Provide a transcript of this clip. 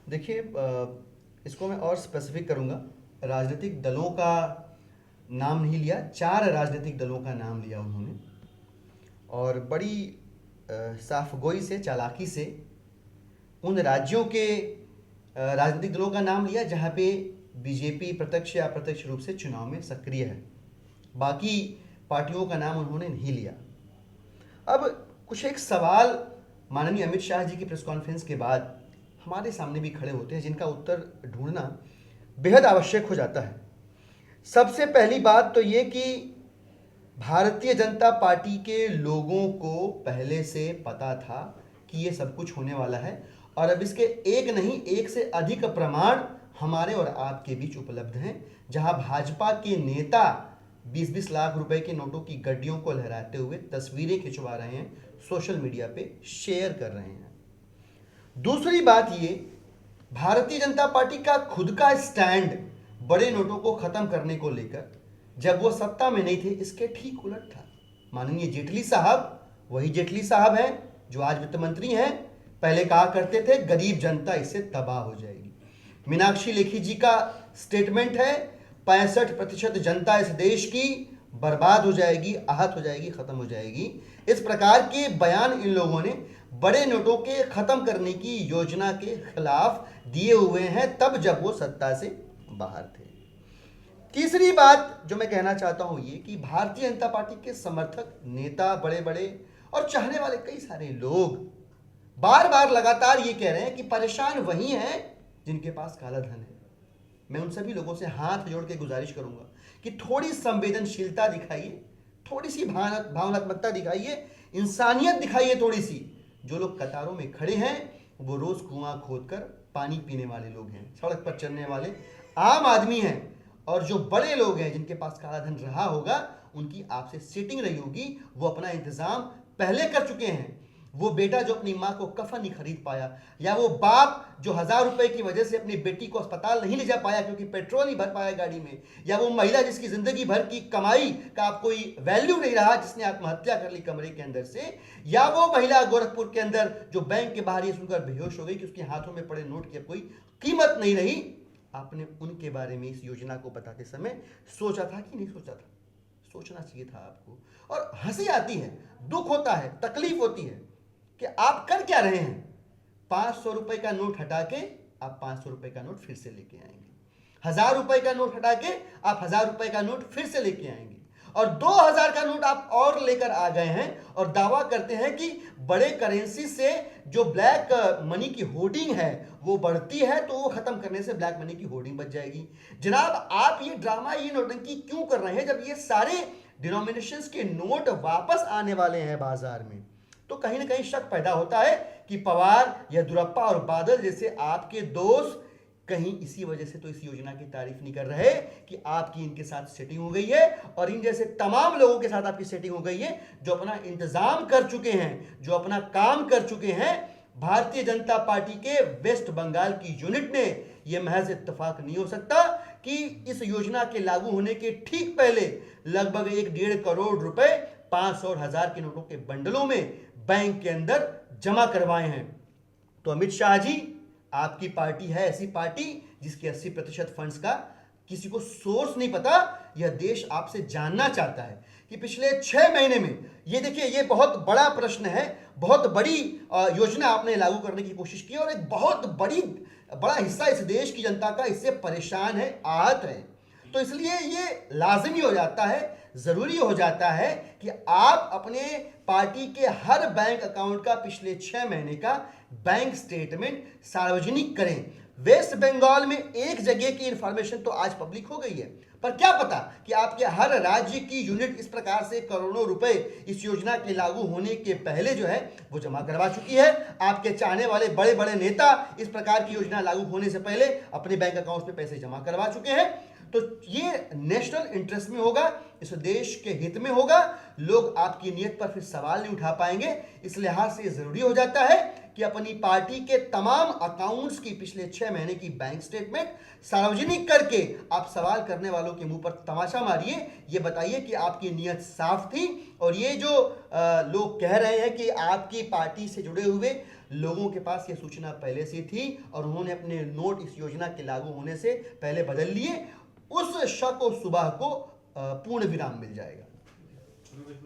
देखिए, इसको मैं और स्पेसिफिक करूंगा। राजनीतिक दलों का नाम नहीं लिया, 4 राजनीतिक दलों का नाम लिया उन्होंने, और बड़ी साफगोई से, चालाकी से उन राज्यों के राजनीतिक दलों का नाम लिया जहां पे बीजेपी प्रत्यक्ष या अप्रत्यक्ष रूप से चुनाव में सक्रिय है। बाकी पार्टियों का नाम उन्होंने नहीं लिया। अब कुछ एक सवाल माननीय अमित शाह जी की प्रेस कॉन्फ्रेंस के बाद हमारे सामने भी खड़े होते हैं, जिनका उत्तर ढूंढना बेहद आवश्यक हो जाता है। सबसे पहली बात तो ये कि भारतीय जनता पार्टी के लोगों को पहले से पता था कि ये सब कुछ होने वाला है, और अब इसके एक नहीं, एक से अधिक प्रमाण हमारे और आपके बीच उपलब्ध हैं, जहां भाजपा के नेता 20-20 लाख रुपए के नोटों की गड्डियों को लहराते हुए तस्वीरें खिंचवा रहे हैं, सोशल मीडिया पे शेयर कर रहे हैं। दूसरी बात ये, भारतीय जनता पार्टी का खुद का स्टैंड बड़े नोटों को खत्म करने को लेकर जब वो सत्ता में नहीं थे, इसके ठीक उलट था। माननीय जेटली साहब वही जेटली साहब हैं जो आज वित्त मंत्री हैं, पहले कहा करते थे गरीब जनता इससे तबाह हो जाएगी। मीनाक्षी लेखी जी का स्टेटमेंट है 65% जनता इस देश की बर्बाद हो जाएगी, आहत हो जाएगी, खत्म हो जाएगी। इस प्रकार के बयान इन लोगों ने बड़े नोटों के खत्म करने की योजना के खिलाफ दिए हुए हैं, तब जब वो सत्ता से बाहर थे। तीसरी बात जो मैं कहना चाहता हूं ये कि भारतीय जनता पार्टी के समर्थक, नेता, बड़े बड़े और चाहने वाले कई सारे लोग बार बार लगातार ये कह रहे हैं कि परेशान वही हैं जिनके पास काला धन है। मैं उन सभी लोगों से हाथ जोड़ के गुजारिश करूंगा कि थोड़ी संवेदनशीलता दिखाइए, थोड़ी सी भावनात्मकता दिखाइए, इंसानियत दिखाइए थोड़ी सी। जो लोग कतारों में खड़े हैं वो रोज कुआं खोदकर पानी पीने वाले लोग हैं, सड़क पर चलने वाले आम आदमी हैं, और जो बड़े लोग हैं जिनके पास काला धन रहा होगा, उनकी आपसे सेटिंग रही होगी, वो अपना इंतजाम पहले कर चुके हैं। वो बेटा जो अपनी माँ को कफन नहीं खरीद पाया, या वो बाप जो 1000 रुपए की वजह से अपनी बेटी को अस्पताल नहीं ले जा पाया क्योंकि पेट्रोल नहीं भर पाया गाड़ी में, या वो महिला जिसकी जिंदगी भर की कमाई का आप कोई वैल्यू नहीं रहा, जिसने आत्महत्या कर ली कमरे के अंदर से, या वो महिला गोरखपुर के अंदर जो बैंक के बाहर ये सुनकर बेहोश हो गई कि उसके हाथों में पड़े नोट की अब कोई कीमत नहीं रही। आपने उनके बारे में इस योजना को बताते समय सोचा था कि नहीं सोचा था? सोचना चाहिए था आपको। और हंसी आती है, दुख होता है, तकलीफ होती है कि आप कर क्या रहे हैं। 500 रुपए का नोट हटा के आप 500 रुपए का नोट फिर से लेके आएंगे, 1000 रुपए का नोट हटा के आप 1000 रुपए का नोट फिर से लेके आएंगे, और 2000 का नोट आप और लेकर आ गए हैं, और दावा करते हैं कि बड़े करेंसी से जो ब्लैक मनी की होर्डिंग है वो बढ़ती है, तो वो खत्म करने से ब्लैक मनी की होर्डिंग बच जाएगी। जनाब, आप ये ड्रामा, ये नोटंकी क्यों कर रहे हैं जब ये सारे डिनोमिनेशंस के नोट वापस आने वाले हैं बाजार में? तो कहीं ना कहीं शक पैदा होता है कि पवार, येदियुरप्पा और बादल जैसे आपके दोस्त कहीं इसी वजह से तो इस योजना की तारीफ नहीं कर रहे कि आपकी इनके साथ सेटिंग हो गई है, और इन जैसे तमाम लोगों के साथ आपकी सेटिंग हो गई है जो अपना इंतजाम कर चुके हैं, जो अपना काम कर चुके हैं। भारतीय जनता पार्टी के वेस्ट बंगाल की यूनिट ने यह महज इत्तेफाक नहीं हो सकता कि इस योजना के लागू होने के ठीक पहले लगभग 1-1.5 करोड़ रुपए 500 और 1000 के नोटों के बंडलों में बैंक के अंदर जमा करवाए हैं। तो अमित शाह जी, आपकी पार्टी है ऐसी पार्टी जिसके 80% फंड्स का किसी को सोर्स नहीं पता। यह देश आपसे जानना चाहता है कि पिछले 6 महीने में, ये देखिए, ये बहुत बड़ा प्रश्न है, बहुत बड़ी योजना आपने लागू करने की कोशिश की, और एक बहुत बड़ा हिस्सा इस देश की जनता का इससे परेशान है, आहत है। तो इसलिए ये लाजिमी हो जाता है, जरूरी हो जाता है कि आप अपने पार्टी के हर बैंक अकाउंट का पिछले 6 महीने का बैंक स्टेटमेंट सार्वजनिक करें। वेस्ट बंगाल में एक जगह की इंफॉर्मेशन तो आज पब्लिक हो गई है, पर क्या पता कि आपके हर राज्य की यूनिट इस प्रकार से करोड़ों रुपए इस योजना के लागू होने के पहले जो है वो जमा करवा चुकी है। आपके चाहने वाले बड़े बड़े नेता इस प्रकार की योजना लागू होने से पहले अपने बैंक अकाउंट में पैसे जमा करवा चुके हैं। तो ये नेशनल इंटरेस्ट में होगा, इस देश के हित में होगा, लोग आपकी नीयत पर फिर सवाल नहीं उठा पाएंगे। इस लिहाज से जरूरी हो जाता है कि अपनी पार्टी के तमाम अकाउंट्स की पिछले 6 महीने की बैंक स्टेटमेंट सार्वजनिक करके आप सवाल करने वालों के मुंह पर तमाचा मारिए, ये बताइए कि आपकी नीयत साफ थी। और ये जो लोग कह रहे हैं कि आपकी पार्टी से जुड़े हुए लोगों के पास ये सूचना पहले से थी और उन्होंने अपने नोट इस योजना के लागू होने से पहले बदल लिए, उस शक और सुबह को पूर्ण विराम मिल जाएगा।